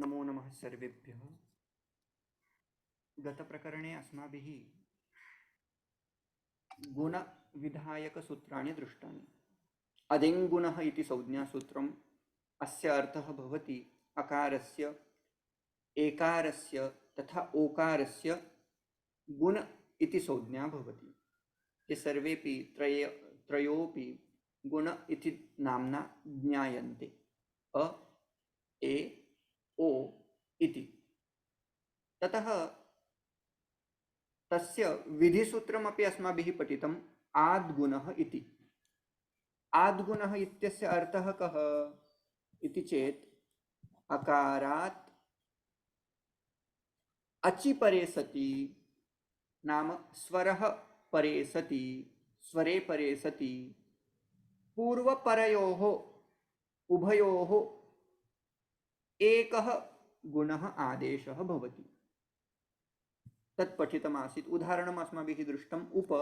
नमो नमः सर्वेभ्यः। गतप्रकरणे अस्माभिः गुणविधायकसूत्राणि दृष्टानि। अदिङ्गुणः इति संज्ञासूत्रम्, अस्य अर्थः भवति अकारस्य, एकारस्य तथा ओकारस्य गुण इति संज्ञा भवति। ये सर्वेपि त्रयोपि गुण इति नाम्ना ज्ञायन्ते। अ, ए, ओ इति। ततः तस्य विधिसूत्रमपि अस्माभिः पठितम्, आद्गुणः इति। आद्गुणः इत्यस्य अर्थः कः इति चेत् अकारात् अचि परे सति, नाम स्वरः परे सति, स्वरे परे सति पूर्वपरयोः उभयोः एकः गुणः आदेशः भवति। तत् पठितमासीत्। उदाहरणम् अस्माभिः दृष्टम्, उप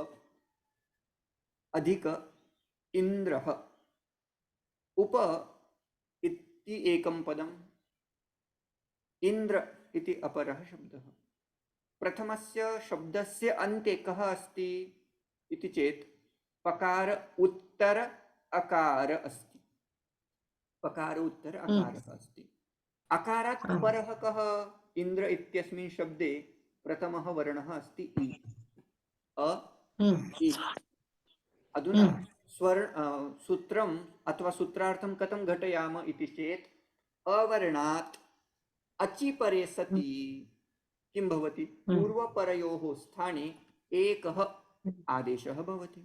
अधिक इन्द्रः। उप इति एकं पदम्, इन्द्र इति अपरः शब्दः। प्रथमस्य शब्दस्य अन्ते कः अस्ति इति चेत् पकार उत्तर अकार अस्ति। पकार उत्तर अकारः अस्ति। अकारात् अपरः कः? इन्द्र इत्यस्मिन् शब्दे प्रथमः वर्णः अस्ति इ। अ इ। अधुना सूत्रम् अथवा सूत्रार्थं कथं घटयाम इति चेत् अवर्णात् अचि परे सति किं भवति? पूर्वपरयोः स्थाने एकः आदेशः भवति।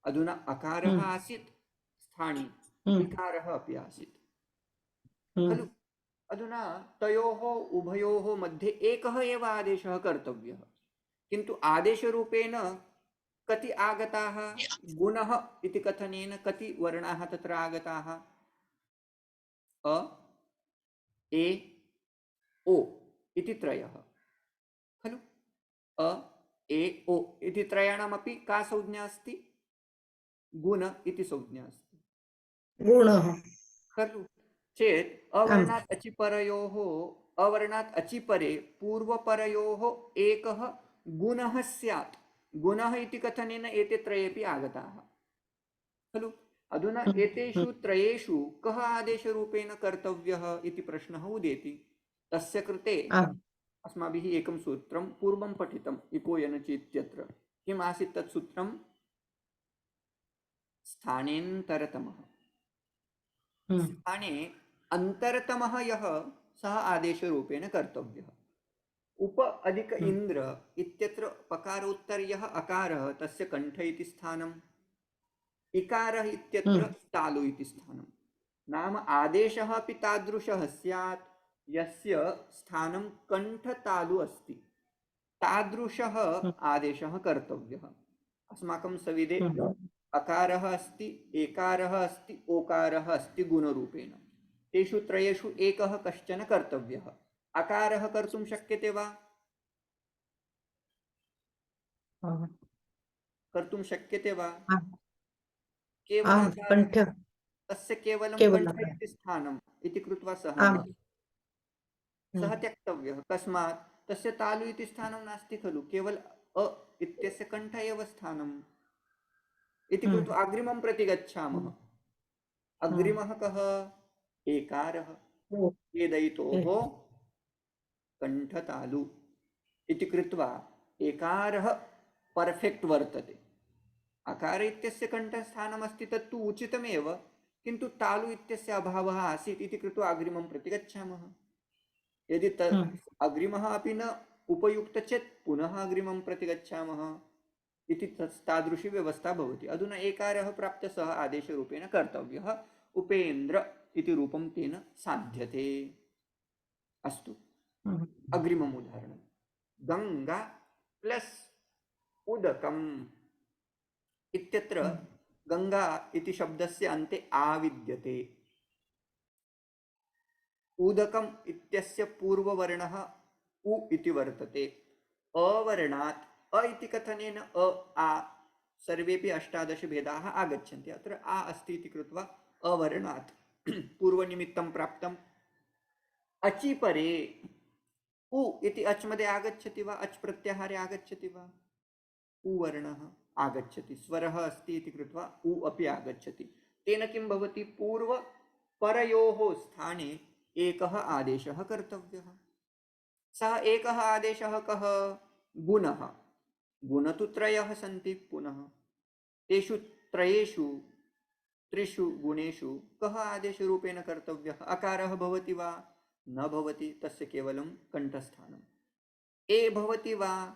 अधुना अकारः आसीत् स्थाने, इकारः अपि आसीत् खलु। अधुना तयोः उभयोः मध्ये एकः एव आदेशः कर्तव्यः, किन्तु आदेशरूपेण कति आगताः? गुणः इति कथनेन कति वर्णाः तत्र आगताः? अ, ए, ओ इति त्रयः खलु। अ, ए, ओ इति त्रयाणामपि का संज्ञा अस्ति? गुण इति संज्ञा अस्ति। गुणः खलु। चेत् अवर्णात् अचिपरयोः, अवर्णात् अचिपरे पूर्वपरयोः एकः गुणः स्यात्। गुणः इति कथनेन एते त्रयेपि आगताः खलु। अधुना एतेषु त्रयेषु कः आदेशरूपेण कर्तव्यः इति प्रश्नः उदेति। तस्य कृते अस्माभिः एकं सूत्रं पूर्वं पठितम्, इको यनचि इत्यत्र। किम् आसीत् तत् सूत्रं? स्थानेन्तरतमः। स्थाने अन्तरतमः यः, सः आदेशरूपेण कर्तव्यः। उप अधिक इन्द्र इत्यत्र पकारोत्तरयः अकारः, तस्य कण्ठ इति स्थानम्। इकारः इत्यत्र तालु इति स्थानम्। नाम आदेशः अपि तादृशः स्यात् यस्य स्थानं कण्ठतालु अस्ति। तादृशः आदेशः कर्तव्यः। अस्माकं सविधे अकारः अस्ति, एकारः अस्ति, ओकारः अस्ति गुणरूपेण। तेषु त्रयेषु एकः कश्चन कर्तव्यः। अकारः कर्तुं शक्यते वा? कर्तुं शक्यते वा? केवलं कण्ठ, तस्य केवलं कण्ठ इति स्थानम् इति कृत्वा सः त्यक्तव्यः। कस्मात्? तस्य तालु इति स्थानं नास्ति खलु, केवल अ इत्यस्य कण्ठ एव स्थानम् इति कृत्वा अग्रिमं प्रति गच्छामः। अग्रिमः कः? एकारः। वेदयितोः कण्ठतालु इति कृत्वा एकारः परफेक्ट् वर्तते। अकार इत्यस्य कण्ठस्थानमस्ति, तत्तु उचितमेव, किन्तु तालु इत्यस्य अभावः आसीत् इति कृत्वा अग्रिमं प्रति गच्छामः। यदि अग्रिमः अपि न उपयुक्त चेत् पुनः अग्रिमं प्रति गच्छामः इति तादृशी व्यवस्था भवति। अधुना एकारः प्राप्य सः आदेशरूपेण कर्तव्यः। उपेन्द्र इति रूपं तेन साध्यते। अस्तु, अग्रिमम् उदाहरणं, गङ्गा प्लस् उदकम् इत्यत्र गङ्गा इति शब्दस्य अन्ते आ विद्यते। उदकम् इत्यस्य पूर्ववर्णः उ इति वर्तते। अवर्णात्, अ इति कथनेन अ आ सर्वेपि 18 भेदाः आगच्छन्ति। अत्र आ अस्ति इति कृत्वा अवर्णात् पूर्वनिमित्तं प्राप्तम्। अचि परे उ इति अच् मध्ये आगच्छति वा, अच् प्रत्याहारे आगच्छति वा? उ वर्णः आगच्छति, स्वरः अस्ति इति कृत्वा उ अपि आगच्छति। तेन किं भवति? पूर्व परयोः स्थाने एकः आदेशः कर्तव्यः। सः एकः आदेशः कः? गुणः। गुण तु त्रयः सन्ति पुनः, तेषु त्रयेषु त्रिषु गुणेषु कः आदेशरूपेण कर्तव्यः? अकारः भवति वा? न भवति, तस्य केवलं कण्ठस्थानम्। ए भवति वा?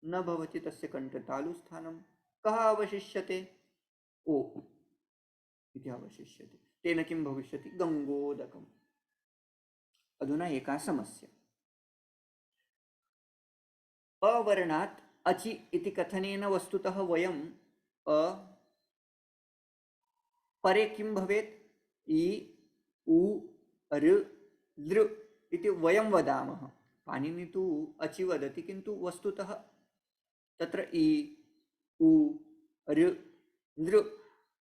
न भवति, तस्य कण्ठतालुस्थानं। कः अवशिष्यते? ओ इति अवशिष्यते। तेन किं भविष्यति? गङ्गोदकम्। अधुना एका समस्या। अवर्णात् अचि इति कथनेन वस्तुतः वयं अ परे किं भवेत्? इ उ ऋ लृ इति वयं वदामः। पाणिनि तु अचि वदति, किन्तु वस्तुतः तत्र इ उ ऋ लृ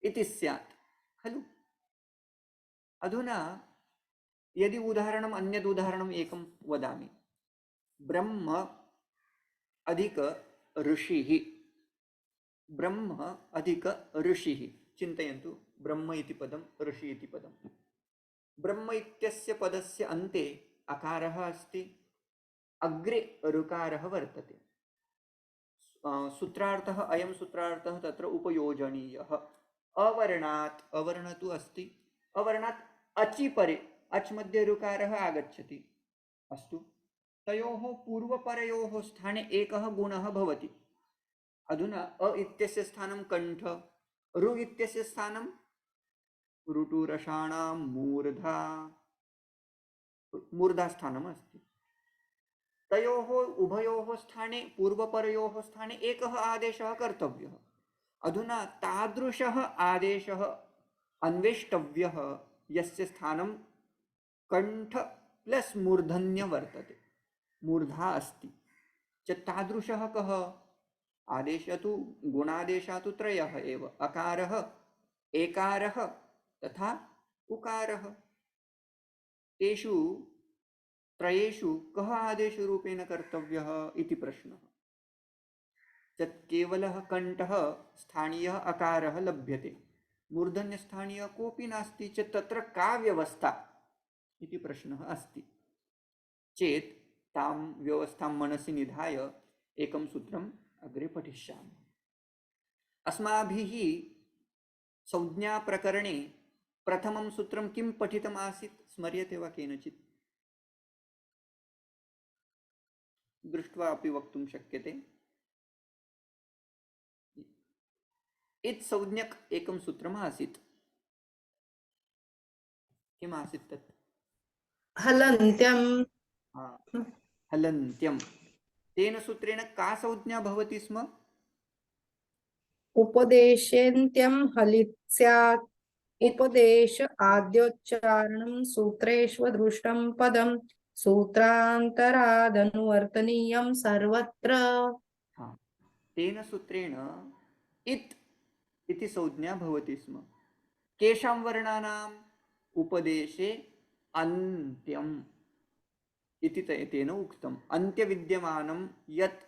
इति स्यात् खलु। अधुना यदि उदाहरणम् अन्यद् उदाहरणम् एकं वदामि। ब्रह्म अधिक ऋषिः, ब्रह्म अधिक ऋषिः। चिन्तयन्तु, ब्रह्म इति पदं, ऋषि इति पदं। ब्रह्म इत्यस्य पदस्य अन्ते अकारः अस्ति, अग्रे ऋकारः वर्तते। सूत्रार्थः, अयं सूत्रार्थः तत्र उपयोजनीयः। अवर्णात्, अवर्ण तु अस्ति, अवर्णात् अचि परे, अच् मध्ये ऋकारः आगच्छति, अस्तु। तयोः पूर्वपरयोः स्थाने एकः गुणः भवति। अधुना अ इत्यस्य स्थानं कण्ठ, ऋ इत्यस्य स्थानं ऋटुरषाणां मूर्धा, मूर्धास्थानम् अस्ति। तयोः उभयोः स्थाने, पूर्वपरयोः स्थाने एकः आदेशः कर्तव्यः। अधुना तादृशः आदेशः अन्वेष्टव्यः यस्य स्थानं कण्ठ प्लस मूर्धन्य वर्तते, मूर्धा अस्ति च। तादृशः कः? आदेशः तु, गुणादेशः तु त्रयः एव, अकारः, एकारः तथा उकारः। तेषु त्रयेषु कः आदेशरूपेण कर्तव्यः इति प्रश्नः। तत् केवलः कण्ठः स्थानीयः अकारः लभ्यते, मूर्धन्यस्थानीयः कोऽपि नास्ति चेत् तत्र का व्यवस्था इति प्रश्नः अस्ति चेत् तां व्यवस्थां मनसि निधाय एकं सूत्रम् अग्रे पठिष्यामि। अस्माभिः संज्ञाप्रकरणे प्रथमं सूत्रं किं पठितम् आसीत्? स्मर्यते वा केनचित्? दृष्ट्वा अपि वक्तुं शक्यते। इत् संज्ञक एकं सूत्रम् आसीत्। किम् आसीत् तत्? हलन्त्यं। हलन्त्यं। तेन सूत्रेण का संज्ञा भवति स्म? उपदेशेन्त्यं हलित् स्यात्। उपदेश आद्योच्चारणं सूत्रेषु दृष्टं पदं सूत्रान्तरादनुवर्तनीयं सर्वत्र। तेन सूत्रेण इत् इति संज्ञा भवति स्म। केषां वर्णानाम्? उपदेशे अन्त्यम् इति तेन उक्तम्। अन्त्यविद्यमानं यत्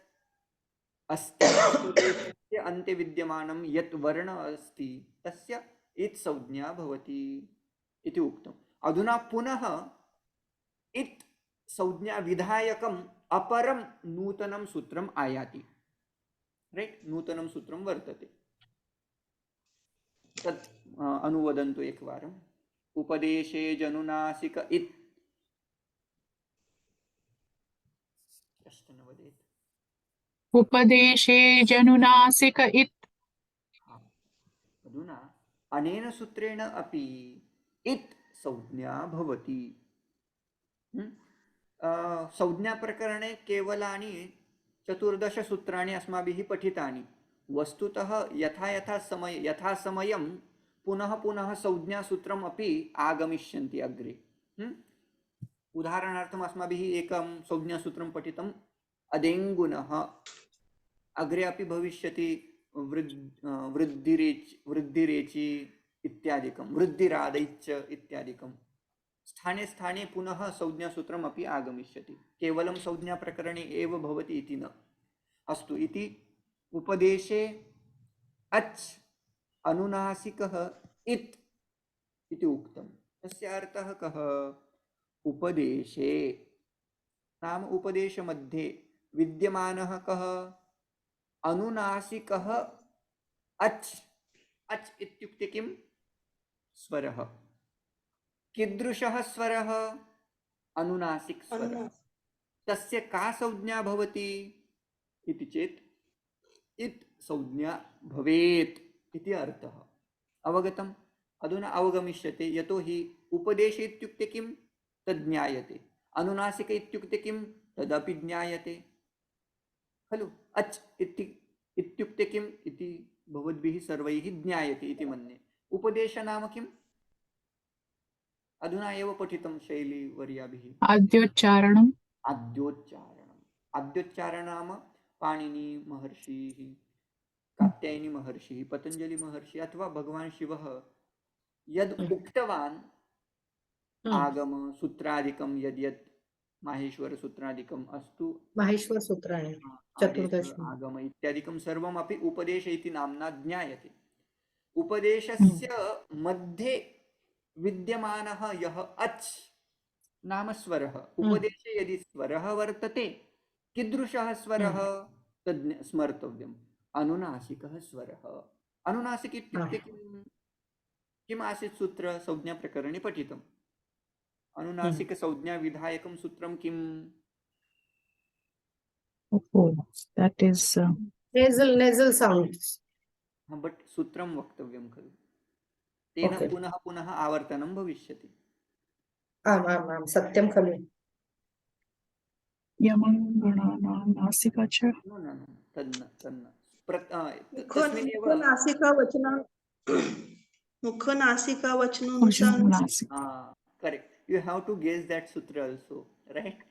अस्ति, उपदेशस्य अन्ते विद्यमानं यत् वर्ण अस्ति तस्य इत् संज्ञा भवति इति उक्तम्। अधुना पुनः इत् संज्ञा विधायकम् अपरं नूतनं सूत्रम् आयाति, राइट? नूतनं सूत्रं वर्तते, तत् अनुवदन्तु एकवारम्। उपदेशे जनुनासिक इत्, कश्चन वदेत्। उपदेशे जनुनासिक इत्। अधुना अनेन सूत्रेण अपि इत् संज्ञा भवति। संज्ञाप्रकरणे केवलानि 14 सूत्राणि अस्माभिः पठितानि। वस्तुतः यथा समयं पुनः पुनः संज्ञासूत्रम् अपि आगमिष्यन्ति अग्रे। उदाहरणार्थम् अस्माभिः एकं संज्ञासूत्रं पठितम्, अदेङ्गुनः। अग्रे अपि भविष्यति वृद्धिरेचि इत्यादिकं, वृद्धिरादैश्च इत्यादिकं। स्थाने स्थाने पुनः संज्ञासूत्रमपि आगमिष्यति, केवलं संज्ञाप्रकरणे एव भवति इति न। अस्तु, इति उपदेशे अच् अनुनासिकः इत् इति उक्तं। तस्य अर्थः कः? उपदेशे नाम उपदेशमध्ये विद्यमानः कः? अनुनासिकः अच्। अच् इत्युक्ते किं? स्वरः। कीदृशः स्वरः? अनुनासिक स्वरः। तस्य का संज्ञा भवति इति चेत् इत् संज्ञा भवेत् इति अर्थः। अवगतम्? अधुना अवगमिष्यते, यतोहि उपदेशे इत्युक्ते किं? तद् ज्ञायते। अनुनासिक इत्युक्ते किं? तदपि ज्ञायते खलु। अच् इत्युक्ते किम् इति भवद्भिः सर्वैः ज्ञायते इति मन्ये। उपदेश नाम किम्? अधुना एव पठितं शैलीवर्याभिः। आद्योच्चारणम्। आद्योच्चारणम्। आद्योच्चारण नाम पाणिनि महर्षिः, कात्यायनी महर्षिः, पतंजलि महर्षिः अथवा भगवान् शिवः यद् उक्तवान् आगम सूत्रादिकं यद्यत् माहेश्वर सूत्रादिकम् अस्तु, माहेश्वर सूत्राणि आदेश चतुर्दश। आगम इत्यादिकं सर्वमपि उपदेश इति नाम्ना ज्ञायते। उपदेशस्य मध्ये विद्यमानः यः अच् नाम स्वरः, उपदेशे यदि स्वरः वर्तते, कीदृशः स्वरः? तद् स्मर्तव्यम्। अनुनासिकः स्वरः। अनुनासिक इत्युक्ते किम्? किम् आसीत् सूत्र? संज्ञाप्रकरणे पठितम्। अनुनासिक संज्ञा विधायकं सूत्रं किम्? Oh, that is nasal sounds. But सूत्रं वक्तव्यं खलु, तेन Okay. पुनः पुनः आवर्तनं भविष्यति। आम् आम् आम् सत्यं खलु। यमं गणानां नासिका च। न न न, तन्न तन्न तस्मिन्नेव मुखनासिकावचनं नासिक। Correct, you have to guess that sutra also, right?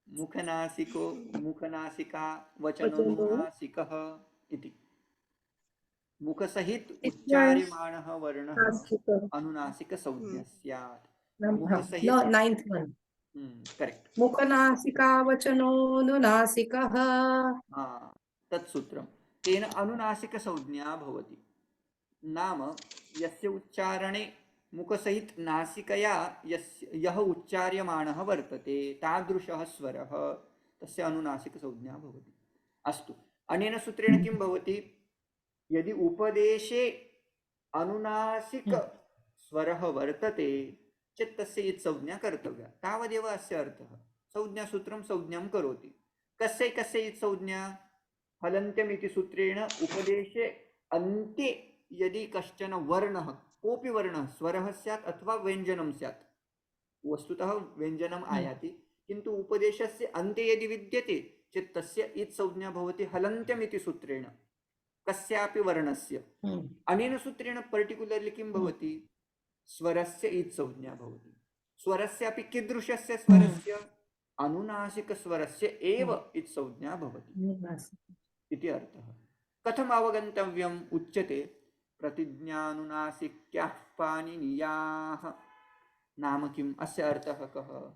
मुखनासिको मुखनासिका वचनोनुनासिकः इति मुखसहित उच्चार्यमाणः वर्णः अनुनासिक संज्ञा स्यात्। मुखसहित नाइन्थ वन। करेक्ट। मुखनासिकावचनोऽनुनासिकः। तत्सूत्रं तेन अनुनासिक संज्ञा भवति। नाम यस्य उच्चारणे मुखसहित नासिकया यः उच्चार्यमाणः वर्तते तादृशः स्वरः तस्य अनुनासिक संज्ञा भवति। अस्तु, अनेन सूत्रेण किं भवति? यदि उपदेशे अनुनासिक स्वरः वर्तते चेत् तस्य इत् संज्ञा कर्तव्या, तावदेव अस्य अर्थः। संज्ञासूत्रं संज्ञां करोति। कस्य कस्य इत् संज्ञा? हलन्त्यम् इति सूत्रेण उपदेशे अन्ते यदि कश्चन वर्णः, कोऽपि वर्णः, स्वरः स्यात् अथवा व्यञ्जनं स्यात्, वस्तुतः व्यञ्जनम् आयाति, किन्तु उपदेशस्य अन्ते यदि विद्यते चेत् तस्य इत् संज्ञा भवति हलन्त्यम् इति सूत्रेण कस्यापि वर्णस्य। अनेन सूत्रेण पर्टिक्युलर्ली किं भवति? स्वरस्य इत् संज्ञा भवति। स्वरस्यापि कीदृशस्य स्वरस्य? अनुनासिक स्वरस्य एव इत् संज्ञा भवति इति अर्थः। कथम् अवगन्तव्यम्? उच्यते प्रतिज्ञानुनासिक्याः पाणिनीयाः। नाम किम्? अस्य अर्थः कः?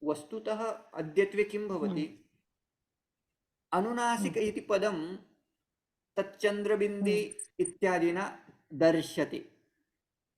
वस्तुतः अद्यत्वे किं भवति? अनुनासिक इति पदं तच्चन्द्रबिन्दि इत्यादिना दर्श्यते।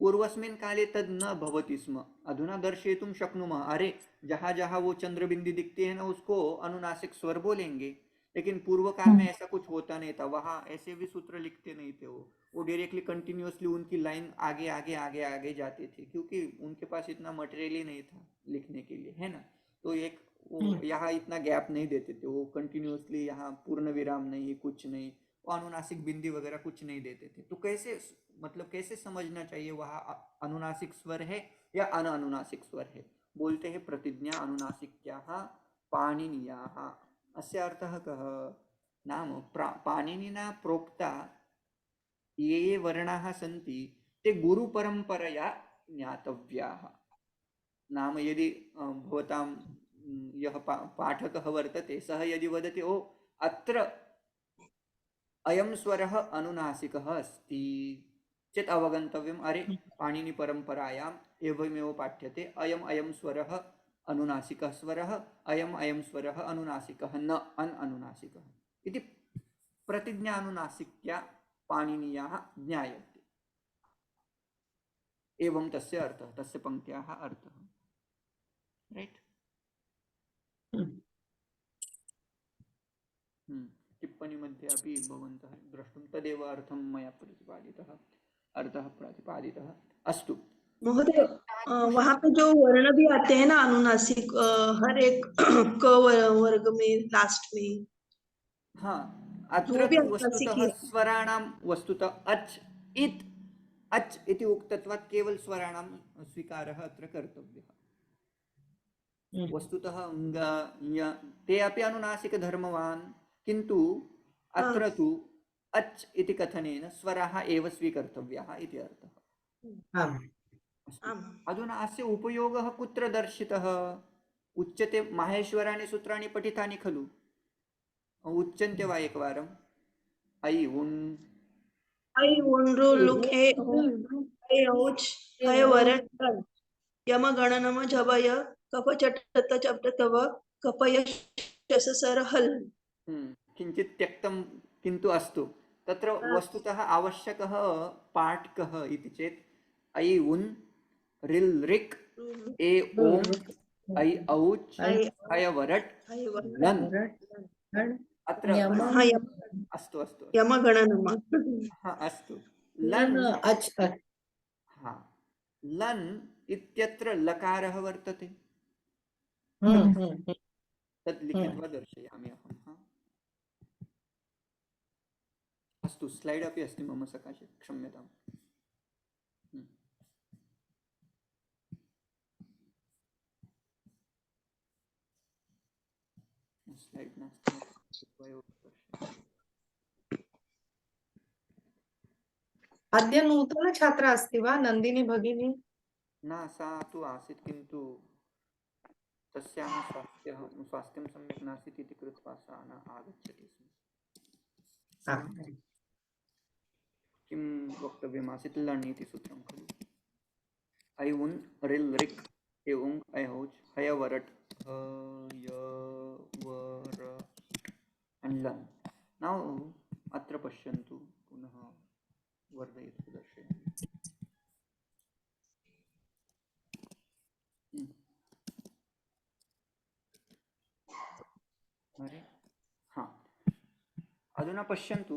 पूर्वस्मिन् काले तद् न भवति स्म, अधुना दर्शयितुं शक्नुमः। अरे जहाँ जहाँ वो चंद्रबिंदी दिखते हैं ना, उसको अनुनासिक स्वर बोलेंगे। लेकिन पूर्व काल में ऐसा कुछ होता नहीं था, वहाँ ऐसे भी सूत्र लिखते नहीं थे। वो डायरेक्टली कंटिन्यूअसली उनकी लाइन आगे आगे आगे आगे जाते थे, क्योंकि उनके पास इतना मटेरियल ही नहीं था लिखने के लिए, है ना। तो एक वो यहाँ इतना गैप नहीं देते थे, वो कंटिन्यूअसली यहाँ पूर्ण विराम नहीं, कुछ नहीं, वो अनुनासिक बिंदी वगैरह कुछ नहीं देते थे। तो कैसे, मतलब कैसे समझना चाहिए वहाँ अनुनासिक स्वर है या अनुनासिक स्वर है? बोलते हैं प्रतिज्ञा अनुनासिक्याः पाणिनीयाः। अस्य अर्थः कः? नाम पाणिनिना प्रोक्ता ये ये वर्णाः सन्ति ते गुरुपरम्परया ज्ञातव्याः। नाम यदि भवतां यः पाठकः वर्तते सः यदि वदति ओ अत्र अयं स्वरः अनुनासिकः अस्ति चेत् अवगन्तव्यम् अरे पाणिनिपरम्परायाम् एवमेव पाठ्यते अयम् अयं स्वरः अनुनासिकः स्वरः अयम् अयं स्वरः अनुनासिकः न अनुनासिकः इति प्रतिज्ञानुनासिक्या पाणिनीयाः ज्ञायन्ते। एवं तस्य अर्थः, तस्य पङ्क्त्याः अर्थः। रैट्। टिप्पणी मध्ये अपि भवन्तः द्रष्टुं तदेव अर्थं मया प्रतिपादितः, अर्थः प्रतिपादितः। अस्तु महोदय, वहाँ पे जो वर्ण भी आते हैं ना अनुनासिक, हर एक क वर्ग में लास्ट में, हाँ, वो अत्र भी तु अनुनासिक वस्तुतः ही है। स्वराणां वस्तुतः अच् इत् अच् इति उक्तत्वात् केवल स्वराणां स्वीकारः अत्र कर्तव्यः। वस्तुतः ते अपि अनुनासिकधर्मवान्, किन्तु अत्र तु अच् इति कथनेन स्वराः एव स्वीकर्तव्याः इति अर्थः। आम् अस्तु, अधुना अस्य उपयोगः कुत्र दर्शितः? उच्यते, माहेश्वराणि सूत्राणि पठितानि खलु? उच्यन्ते वा एकवारम्? ऐ उन् ऐ उन्रु लुक् ए ऐ औच् ऐ वरन् टन् यम गणनम झबय कफ चटत चप्ट तव कपय शससर हल्। किञ्चित् त्यक्तं, किन्तु अस्तु, तत्र वस्तुतः आवश्यकः पाठ कः इति चेत् ऐ उन् रिल् रिक् ए ओम् ऐ औच् ऐ वरट् लन्। अत्र अस्तु अस्तु यम गणनम अस्तु, लन् अच् हा, लन् इत्यत्र लकारः वर्तते, तत् लिखित्वा दर्शयामि अहं। हा, अस्तु, स्लैड् अपि अस्ति मम सकाशे, क्षम्यताम्। स्लैड् नास्ति। अद्य नूतन छात्रा अस्ति वा नन्दिनी भगिनी? न, सा तु आसीत्, किन्तु तस्याः स्वास्थ्यं सम्यक् नासीत् इति कृत्वा सा न आगच्छति स्म। किं वक्तव्यमासीत्? लण् इति सूत्रं खलु। ऐ उन् रिल् रिक् ए उङ् ऐ औच् हय वरट् हय वर and लन्। नौ अत्र पश्यन्तु, पुनः वर्धयित्वा दर्शयामि। अरे हाँ, अधुना पश्यन्तु,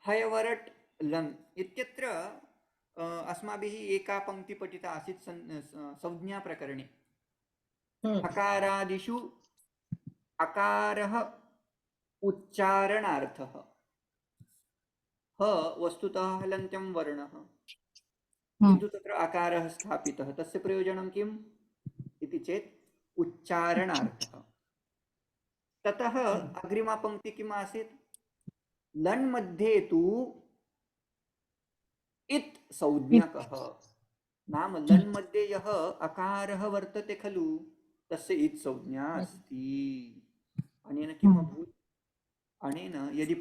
हयवरट् लन् इत्यत्र अस्माभिः एका पङ्क्ति पठिता आसीत् संज्ञाप्रकरणे। हकारादिषु अकारः उच्चारणार्थः। ह वस्तुतः हलन्त्यं वर्णः, किन्तु तत्र अकारः स्थापितः। तस्य प्रयोजनं किम् इति चेत् उच्चारणार्थः। ततः अग्रिमा पङ्क्ति किम् आसीत्? लन् मध्ये तु इत् संज्ञकः, नाम लन् मध्ये यः अकारः वर्तते खलु, तस्य इत् संज्ञा अस्ति। अनेन किम् अभूत्? अनेन यदि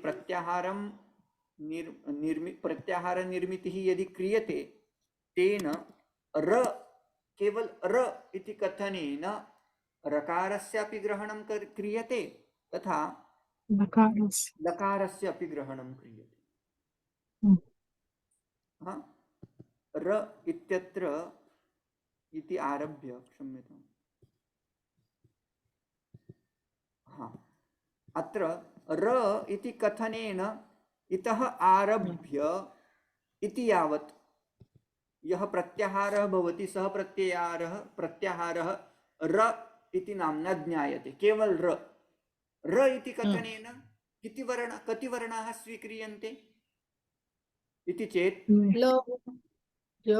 प्रत्याहारनिर्मितिः यदि क्रियते, तेन र, केवल र इति कथनेन रकारस्यापि ग्रहणं क्रियते, तथा लकारस्य अपि ग्रहणं क्रियते। र इत्यत्र इति आरभ्य, क्षम्यताम्, अत्र र इति कथनेन इतः आरभ्य इति यावत् यः प्रत्याहारः भवति, सः प्रत्याहारः र इति नाम्ना ज्ञायते। केवल र इति कथनेन कति वर्णाः स्वीक्रियन्ते इति चेत् ल य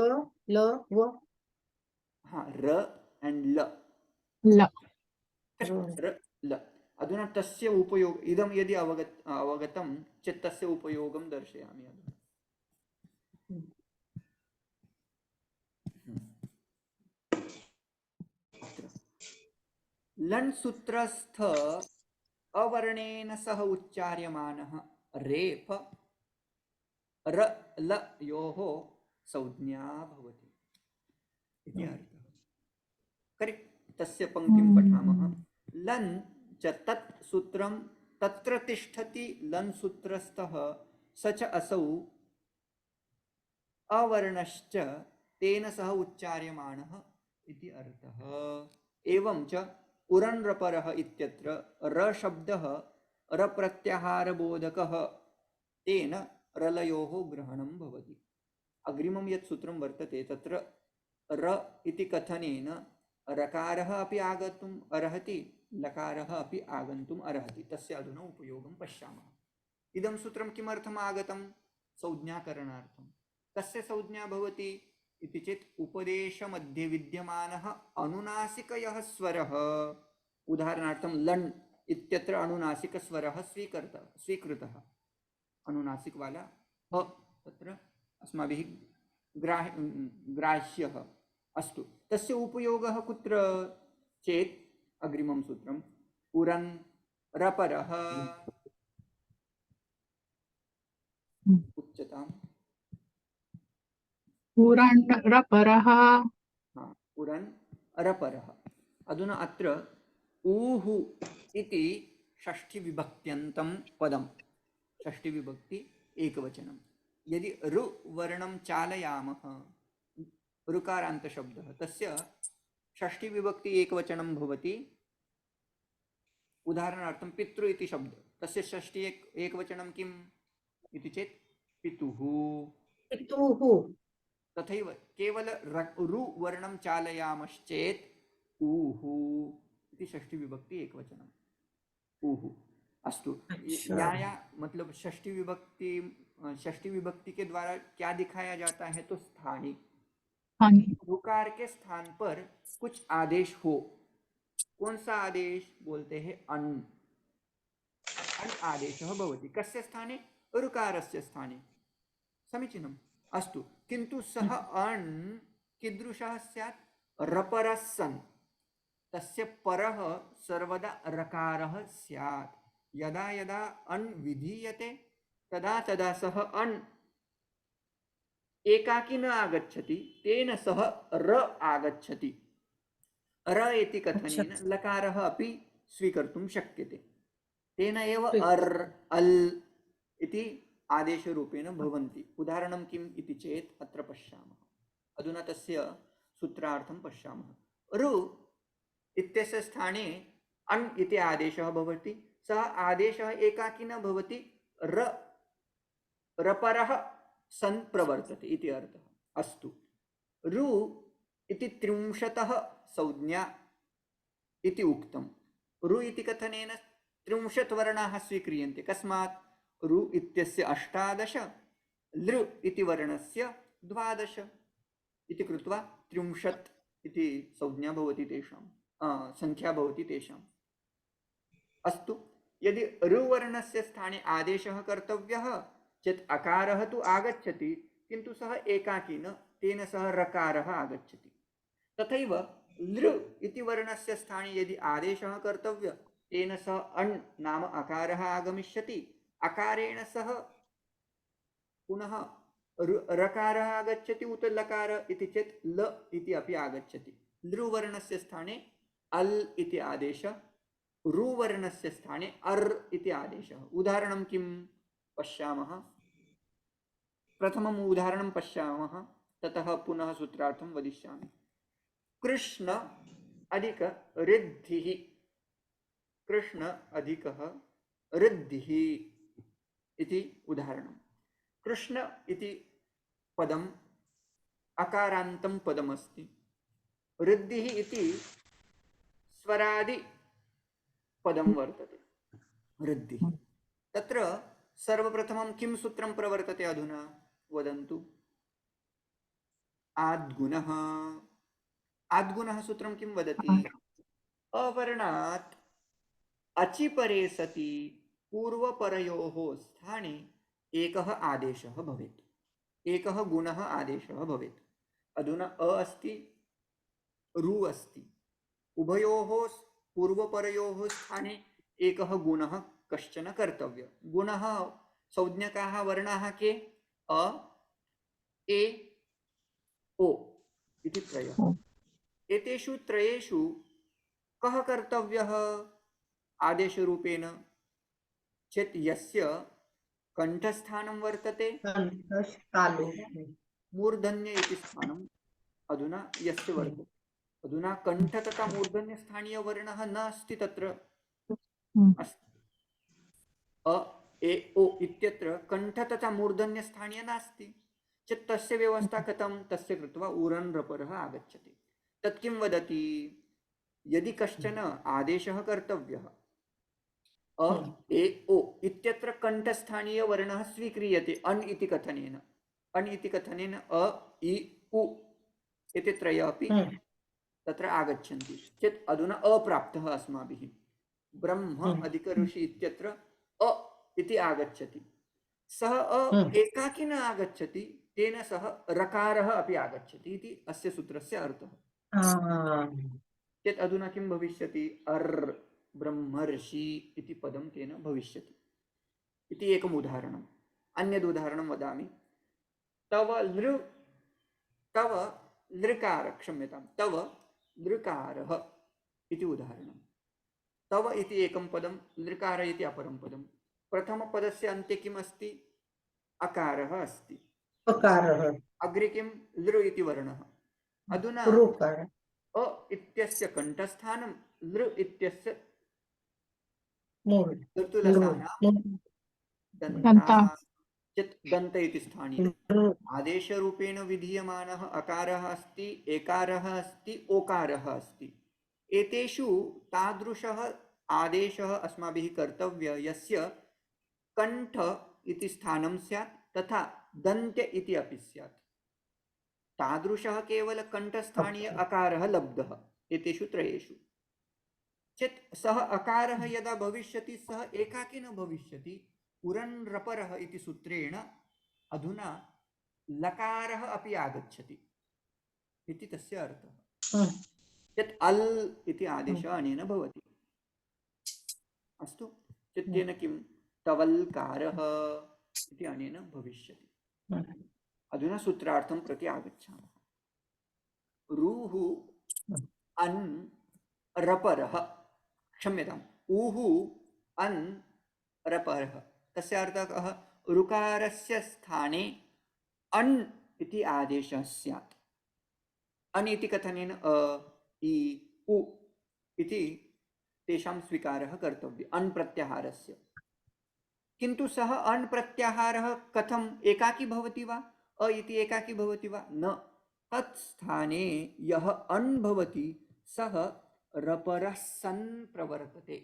ल व। र एंड ल ल। अधुना तस्य उपयोग इदं यदि अवगतं चेत् तस्य उपयोगं दर्शयामि अधुना। लन् सूत्रस्थ अवर्णेन सह उच्चार्यमानः रेफ र ल योः संज्ञा भवति इति अर्थः। करेक्ट्। तस्य पङ्क्तिं पठामः। लं च तत् सूत्रं तत्र तिष्ठति लं सूत्रस्थः स च असौ अवर्णश्च तेन सह उच्चार्यमाणः इति अर्थः। एवं च उरन्रपरः इत्यत्र र शब्दः रप्रत्याहारबोधकः तेन रलयोः ग्रहणं भवति। अग्रिमं यत् सूत्रं वर्तते तत्र र इति कथनेन रकारः अपि आगन्तुम् अर्हति, लकारः अपि आगन्तुम् अर्हति। तस्य अधुना उपयोगं पश्यामः। इदं सूत्रं किमर्थम् आगतं? संज्ञाकरणार्थं। कस्य संज्ञा भवति इति चेत् उपदेशमध्ये विद्यमानः अनुनासिकः स्वरः, उदाहरणार्थं लण् इत्यत्र अनुनासिकस्वरः स्वीकृतः, अनुनासिक वाला ह तत्र अस्माभिः ग्राह्यः। अस्तु, तस्य उपयोगः कुत्र चेत् अग्रिमं सूत्रं उरन् रपरः उच्यताम्। उरण्रपरः। उरन् रपरः। अधुना अत्र ऊः इति षष्ठीविभक्त्यन्तं पदं, षष्ठीविभक्ति एकवचनं। यदि ऋ वर्णं चालयामः, ऋकारान्तशब्दः, तस्य षष्ठीविभक्ति एकवचनं भवति। उदाहरणार्थं पितृ इति शब्दः, तस्य षष्ठी एकवचनं किम् इति चेत् पितुः। पितुः। तथैव केवल ऋ वर्णं चालयामश्चेत् ऊः इति षष्ठीविभक्ति एकवचनम्, ऊः। अस्तु, या मतलब षष्ठी विभक्ति के द्वारा क्या दिखाया जाता है? तो स्थानी, ऋकार के स्थान पर कुछ आदेश हो। कौन सा आदेश बोलते हैं? अन्। अन् आदेशः भवति कस्य स्थाने? ऋकारस्य स्थाने। समीचीनम्। अस्तु, किन्तु सः अण् कीदृशः स्यात्? रपरः सन्, तस्य परः सर्वदा रकारः स्यात्। यदा यदा अण् विधीयते तदा तदा सः अण् एकाकी न आगच्छति, तेन सह र आगच्छति। र इति कथनेन लकारः अपि स्वीकर्तुं शक्यते। तेन एव अर् अल् इति आदेशरूपेण भवन्ति। उदाहरणं किम् इति चेत् अत्र पश्यामः। अधुना तस्य सूत्रार्थं पश्यामः। ऋ इत्यस्य स्थाने अण् इति आदेशः भवति। सः आदेशः एकाकी न भवति, रपरः सन् प्रवर्तते इति अर्थः। अस्तु, ऋ इति 30 संज्ञा इति उक्तं। ऋ इति कथनेन 30 वर्णाः स्वीक्रियन्ते। कस्मात्? ऋ इत्यस्य 18, लृ इति वर्णस्य 12 इति कृत्वा 30 इति संज्ञा भवति तेषां, संख्या भवति तेषाम्। अस्तु, यदि ऋवर्णस्य स्थाने आदेशः कर्तव्यः चेत् अकारः तु आगच्छति, किन्तु सः एकाकी न, तेन सह रकारः आगच्छति। तथैव लृ इति वर्णस्य स्थाने यदि आदेशः कर्तव्यः, तेन सह अण् नाम अकारः आगमिष्यति। अकारेण सह पुनः रकारः आगच्छति उत लकार इति चेत् ल इति अपि आगच्छति। लृवर्णस्य स्थाने अल् इति आदेशः, ऋवर्णस्य स्थाने अर् इति आदेशः। उदाहरणं किं पश्यामः? प्रथमम् उदाहरणं पश्यामः, ततः पुनः सूत्रार्थं वदिष्यामि। कृष्ण अधिक रिद्धिः, कृष्ण अधिकः रिद्धिः इति उदाहरणं। कृष्ण इति पदम् अकारान्तं पदमस्ति। रिद्धिः इति स्वरादि पदं वर्तते। रिद्धिः, तत्र सर्वप्रथमं किं सूत्रं प्रवर्तते? अधुना वदन्तु। आद्गुणः। आद्गुणः सूत्रं किं वदति? अवर्णात् अचिपरे सति पूर्वपरयोः स्थाने एकः आदेशः भवेत्, एकः गुणः आदेशः भवेत्। अधुना अ अस्ति, ऋ अस्ति, उभयोः पूर्वपरयोः स्थाने एकः गुणः कश्चन कर्तव्यः। गुणः संज्ञकाः वर्णाः के? अ, ए, ओ इति त्रयः। ओ। एतेषु त्रयेषु कः कर्तव्यः आदेशरूपेण चेत् यस्य कण्ठस्थानं वर्तते तालु मूर्धन्य इति स्थानम् अधुना यस्य वर्तते। अधुना कण्ठ तथा मूर्धन्यस्थानीयवर्णः न अस्ति तत्र। अस्ति अ ए ओ इत्यत्र कण्ठ तथा मूर्धन्यस्थानीय नास्ति चेत् तस्य व्यवस्था कथं तस्य कृत्वा उरन् रपरः आगच्छति। तत् किं वदति यदि कश्चन आदेशः कर्तव्यः अ ए ओ इत्यत्र कण्ठस्थानीयवर्णः स्वीक्रियते अण् इति कथनेन। अण् इति कथनेन अ इ उ एते त्रय अपि तत्र आगच्छन्ति चेत् अधुना अप्राप्तः अस्माभिः। ब्रह्म अधिक ऋषि इत्यत्र अ इति आगच्छति। सः अ एकाकी न आगच्छति, तेन सह रकारः अपि आगच्छति इति अस्य सूत्रस्य अर्थः। चेत् अधुना किं भविष्यति अर् ब्रह्मर्षि इति पदं तेन भविष्यति इति एकम् उदाहरणम्। अन्यदुदाहरणं वदामि। तव लृकार क्षम्यतां तव लृकारः इति उदाहरणं। तव इति एकं पदं, लृकार इति अपरं पदं। प्रथमपदस्य अन्ते किम् अस्ति? अकारः अस्ति। अग्रे किं? लृ इति वर्णः। अधुना अ इत्यस्य कण्ठस्थानं लृ इत्यस्य ऋतुलसानां दन्ताः चेत् दन्त इति स्थानीय आदेशरूपेण विधीयमानः अकारः अस्ति, एकारः अस्ति, ओकारः अस्ति। एतेषु तादृशः आदेशः अस्माभिः कर्तव्यः यस्य कण्ठ इति स्थानं स्यात् तथा दन्त्य इति अपि स्यात्। तादृशः केवल कण्ठस्थानीय अकारः लब्धः एतेषु त्रयेषु चेत् सः अकारः यदा भविष्यति सः एकाकी न भविष्यति। उरन् रपरः इति सूत्रेण अधुना लकारः अपि आगच्छति इति तस्य अर्थः। चेत् अल् इति आदेशः अनेन भवति। अस्तु, चेत् तेन किं? तवल्कारः इति अनेन भविष्यति। अधुना सूत्रार्थं प्रति आगच्छामः। रुः अन् रपरः, क्षम्यताम्, ऊः अन् रपरः, तस्य अर्थः कः? ऋकारस्य स्थाने अण् इति आदेशः स्यात्। अण् इति कथनेन अ इ उ इति तेषां स्वीकारः कर्तव्यः अण् प्रत्याहारस्य। किन्तु सः अण् प्रत्याहारः कथम्? एकाकी भवति वा? अ इति एकाकी भवति वा? न। तत् स्थाने यः अण् भवति सः रपरः सन् प्रवर्तते।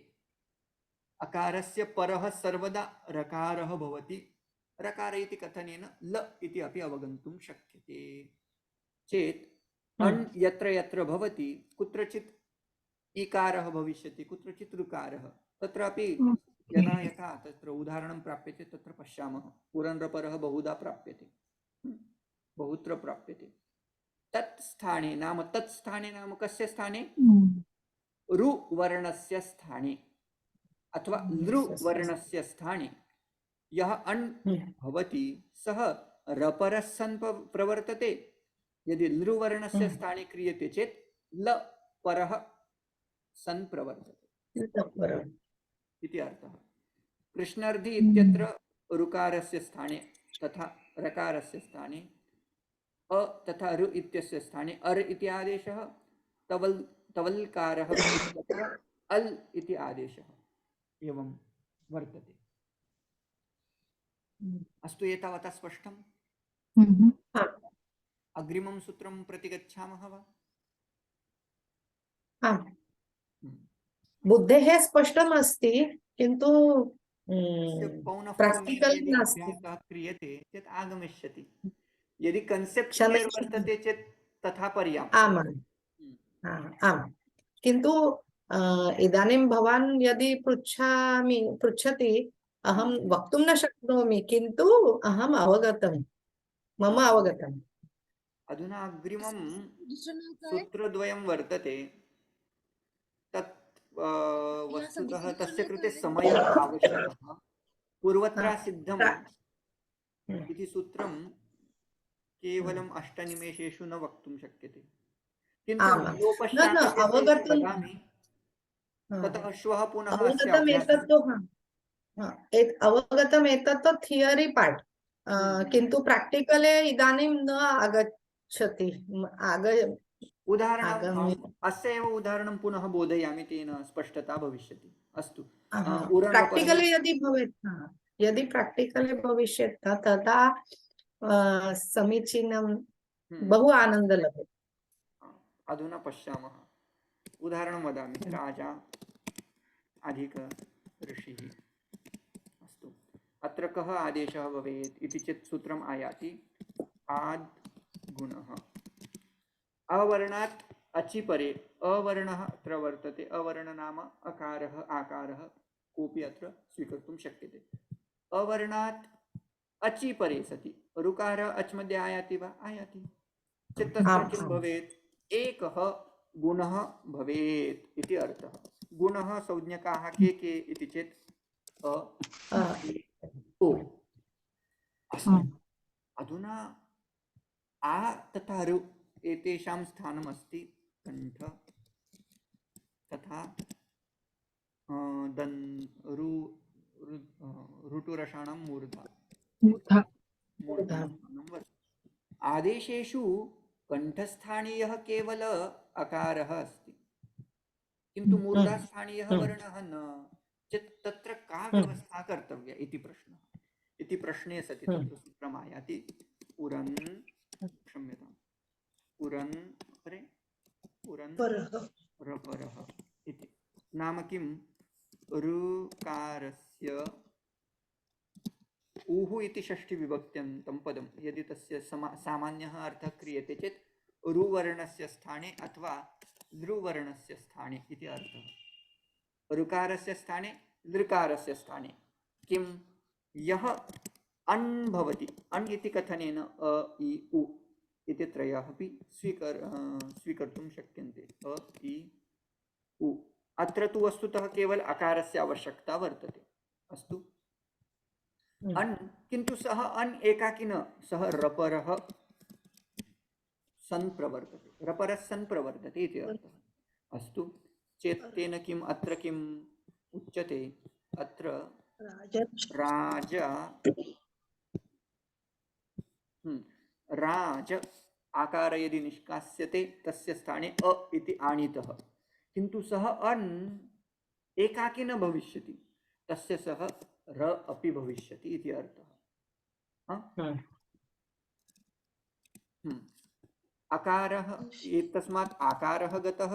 अकारस्य परः सर्वदा रकारः भवति। रकार इति कथनेन ल इति अपि अवगन्तुं शक्यते। चेत् अण् यत्र यत्र भवति कुत्रचित् इकारः भविष्यति, कुत्रचित् ऋकारः। तत्रापि यथा यथा तत्र उदाहरणं प्राप्यते तत्र पश्यामः। उरन् रपरः बहुधा प्राप्यते, बहुत्र प्राप्यते। तत् स्थाने नाम कस्य स्थाने? रु वर्णस्य स्थाने अथवा लृ वर्णस्य स्थाने यः अण् भवति सः रपरः सन् प्रवर्तते। यदि लृ वर्णस्य स्थाने क्रियते चेत् ल परः सन् प्रवर्तते इति अर्थः। कृष्णार्धि इत्यत्र ऋकारस्य स्थाने तथा रकारस्य स्थाने अ तथा ऋ इत्यस्य स्थाने अर् इति आदेशः। तवल्कारः इत्यत्र अल् इति आदेशः एवं वर्तते। अस्तु, एतावता स्पष्टम्? अग्रिमं सूत्रं प्रति गच्छामः वा? बुद्धेः स्पष्टमस्ति किन्तु पौनःपुन्येन यदि अभ्यासः क्रियते चेत् आगमिष्यति। यदि कन्सेप्ट् क्लियर् वर्तते चेत् तथा पर्याप्तम्। आम्, किन्तु इदानीं भवान् यदि पृच्छति अहं वक्तुं न शक्नोमि, किन्तु अहम् अवगतं, मम अवगतम्। अधुना अग्रिमं सूत्रद्वयं वर्तते। तत् वस्तुतः तस्य कृते समयः आवश्यकः। पूर्वत्र सिद्धम् इति सूत्रं केवलम् 8 निमेषेषु न वक्तुं शक्यते किन्तु आमां न लोपश्चाकल्यस्य इति अवगतम् वदामि हा, ततः श्वः पुनः अस्य अवगतम् अभ्यासः एतत् तु अवगतम् एतत् तु थियरी पार्ट् हम्म। किन्तु प्राक्टिकले इदानीं न आगच्छति उदाहरणम् आगामि अस्य एव उदाहरणं पुनः बोधयामि तेन स्पष्टता भविष्यति अस्तु उरनपरं प्राक्टिकली यदि भवेत् यदि प्राक्टिकली भविष्यत् तदा समीचीनं बहु आनन्दः लभ्यते अधुना पश्यामः उदाहरणं वदामि राजा अधिक ऋषिः अस्तु अत्र कः आदेशः भवेत् इति चेत् सूत्रम् आयाति आद् गुणः अवर्णात् अचि परे अवर्णः अत्र वर्तते अवर्ण नाम अकारः आकारः कोऽपि अत्र स्वीकर्तुं शक्यते अवर्णात् अचि परे सति ऋकारः अच् मध्ये आयाति वा आयाति चेत् तत्र किं भवेत् एकः गुणः भवेत् इति अर्थः गुणः संज्ञकाः के इति चेत् अ ए, ओ अस्ति अधुना आ तथा ऋ एतेषां स्थानमस्ति कण्ठ तथा ऋटुरषाणां मूर्धा मूर्धा मूर्धन्यस्थानं वर्तते आदेशेषु कण्ठस्थानीयः केवल अकारः अस्ति किन्तु मूर्धास्थानीयः वर्णः न चेत् तत्र का व्यवस्था कर्तव्या इति प्रश्नः इति प्रश्ने सति तत्र सूत्रमायाति उरन् क्षम्यताम् उरन् परे उरन् रपरः इति नाम किं ऋकारस्य ऊः इति षष्ठीविभक्त्यन्तं पदं यदि तस्य सामान्यः अर्थः क्रियते चेत् ऋवर्णस्य स्थाने अथवा लृवर्णस्य स्थाने इति अर्थः ऋकारस्य स्थाने लृकारस्य स्थाने किं यः अण् भवति अण् इति कथनेन अ इ उ इति त्रयः अपि स्वीकर्तुं शक्यन्ते अ इ उ अत्र तु वस्तुतः केवल अकारस्य आवश्यकता वर्तते अस्तु अन् किन्तु सः अन् एकाकी न सः रपरः सन् प्रवर्तते रपरः सन् प्रवर्तते इति अर्थः अस्तु चेत् तेन किम् अत्र किम् उच्यते अत्र राजा राज आकार यदि निष्कास्यते तस्य स्थाने अ इति आनीतः किन्तु सः अन् एकाकी न भविष्यति तस्य सह र अपि भविष्यति इति अर्थः अकारः एतस्मात् आकारः गतः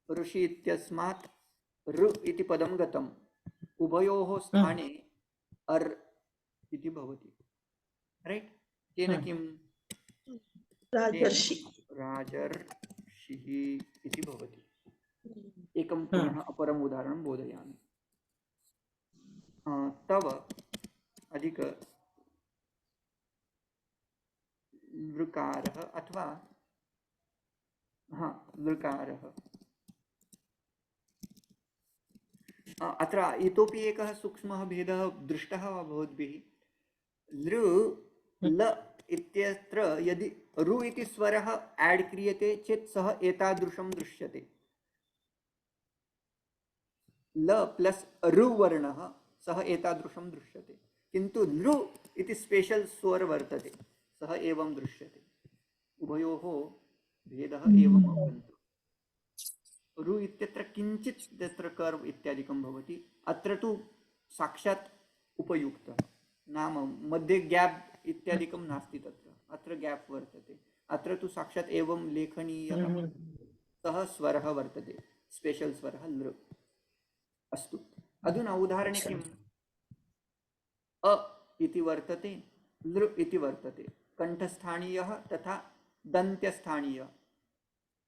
ऋषि इत्यस्मात् ऋ इति पदं गतम् उभयोः स्थाने अर् इति भवति राइट तेन किं राजर्षिः इति भवति एकं पुनः अपरम् उदाहरणं बोधयामि तव अधिक लृकारः अथवा लृकारः अत्र इतोपि एकः सूक्ष्मः भेदः दृष्टः वा भवद्भिः लृ ल इत्यत्र यदि रु इति स्वरः ऐड् क्रियते चेत् सः एतादृशं दृश्यते ल प्लस् ऋ वर्णः सः एतादृशं दृश्यते किन्तु लृ इति स्पेशल् स्वर वर्तते सः एवं दृश्यते उभयोः भेदः एवम् अवगन्तव्यः ऋ इत्यत्र किञ्चित् तत्र कर्व इत्यादिकं भवति अत्र तु साक्षात् उपयुक्तः नाम मध्ये गैप् इत्यादिकं नास्ति तत्र अत्र गैप् वर्तते अत्र तु साक्षात् एवं लेखनीयः सः स्वरः वर्तते स्पेशल् स्वरः लृ अस्तु अधुना उदाहरणे किम् अ इति वर्तते लृ इति वर्तते कण्ठस्थानीयः तथा दन्त्यस्थानीयः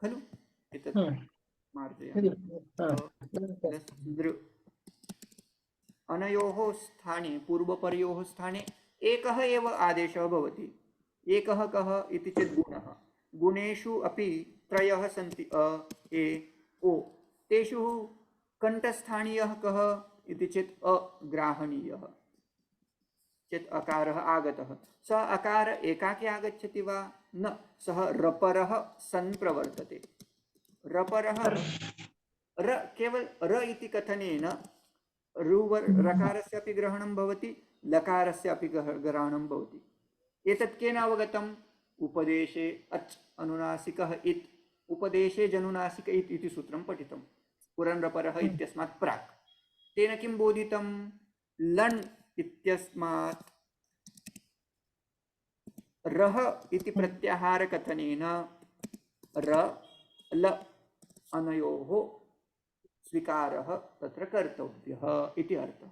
खलु एतत् मार्जयामि लृ अनयोः स्थाने पूर्वपरयोः स्थाने एकः एव आदेशः भवति एकः कः इति चेत् गुणः गुणेषु अपि त्रयः सन्ति अ ए ओ तेषु कण्ठस्थानीयः कः इति चेत् अग्राहणीयः चेत् अकारः आगतः, सः अकार एकाकी आगच्छति वा न, सः रपरः सन् प्रवर्तते। रपरः र केवल र इति कथनेन रकारस्य अपि ग्रहणं भवति, लकारस्य अपि ग्रहणं भवति। एतत् केन अवगतम्? उपदेशे अच् अनुनासिकः इत्, उपदेशे जनुनासिक इत् इति सूत्रं पठितं पुरनरपरः इत्यस्मात् प्राक्। तेन किं बोधितं? लण् इत्यस्मात् रः इति प्रत्याहारकथनेन र ल अनयोः स्वीकारः तत्र कर्तव्यः इति अर्थः।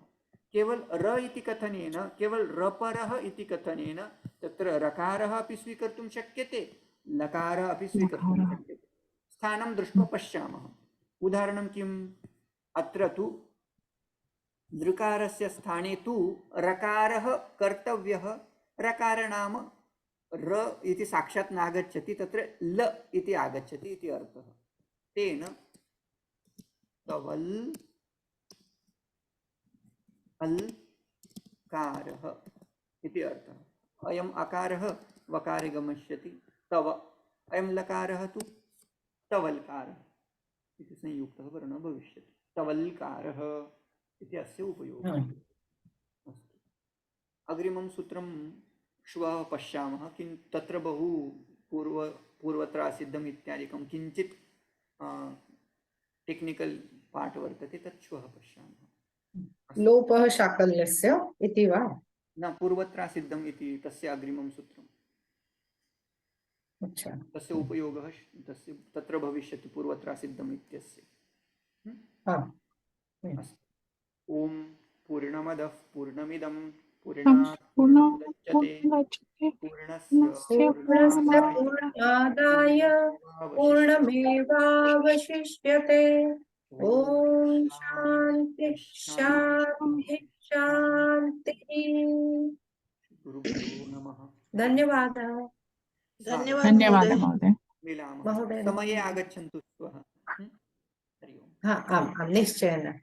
केवल र इति कथनेन, केवल रपरः इति कथनेन तत्र रकारः अपि स्वीकर्तुं शक्यते, लकारः अपि स्वीकर्तुं शक्यते। स्थानं दृष्ट्वा पश्यामः। उदाहरणं किम्? अत्र तु दृकारस्य स्थाने तु रकारः कर्तव्यः, रकार नाम र इति साक्षात् नागच्छति, तत्र ल इति आगच्छति इति अर्थः। तेन तवल् अल्कारः इति अर्थः। अयम् अकारः वकारे गमिष्यति, तव, अयं लकारः तु तवल्कारः इति संयुक्तः वर्णः भविष्यति। तवल्कारः इति अस्य उपयोगः। अस्तु, अग्रिमं सूत्रं श्वः पश्यामः। किं तत्र बहु पूर्वत्रासिद्धम् इत्यादिकं किञ्चित् टेक्निकल् पार्ट् वर्तते, तत् श्वः पश्यामः। लोपः शाकल्यस्य इति वा? न, पूर्वत्रासिद्धम् इति तस्य अग्रिमं सूत्रम्। अच्छा, तस्य उपयोगः तस्य तत्र भविष्यति पूर्वत्रासिद्धम् इत्यस्य। हा, अस्तु, ॐ पूर्णमदः पूर्णमिदं पूर्णं पूर्णात् पूर्णमुदच्यते पूर्णमुदच्यते पूर्णस्य पूर्णस्य पूर्णमादाय पूर्णमादाय पूर्णमेवावशिष्यते। ॐ शान्ति शान्ति शान्तिः। गुरुभ्यो नमः। धन्यवादः धन्यवाद धन्यवादः महोदय। महोदय। मिलामः, महोदय। समये आगच्छन्तु श्वः। हरि ओम्। हा, आम् आम्, निश्चयेन।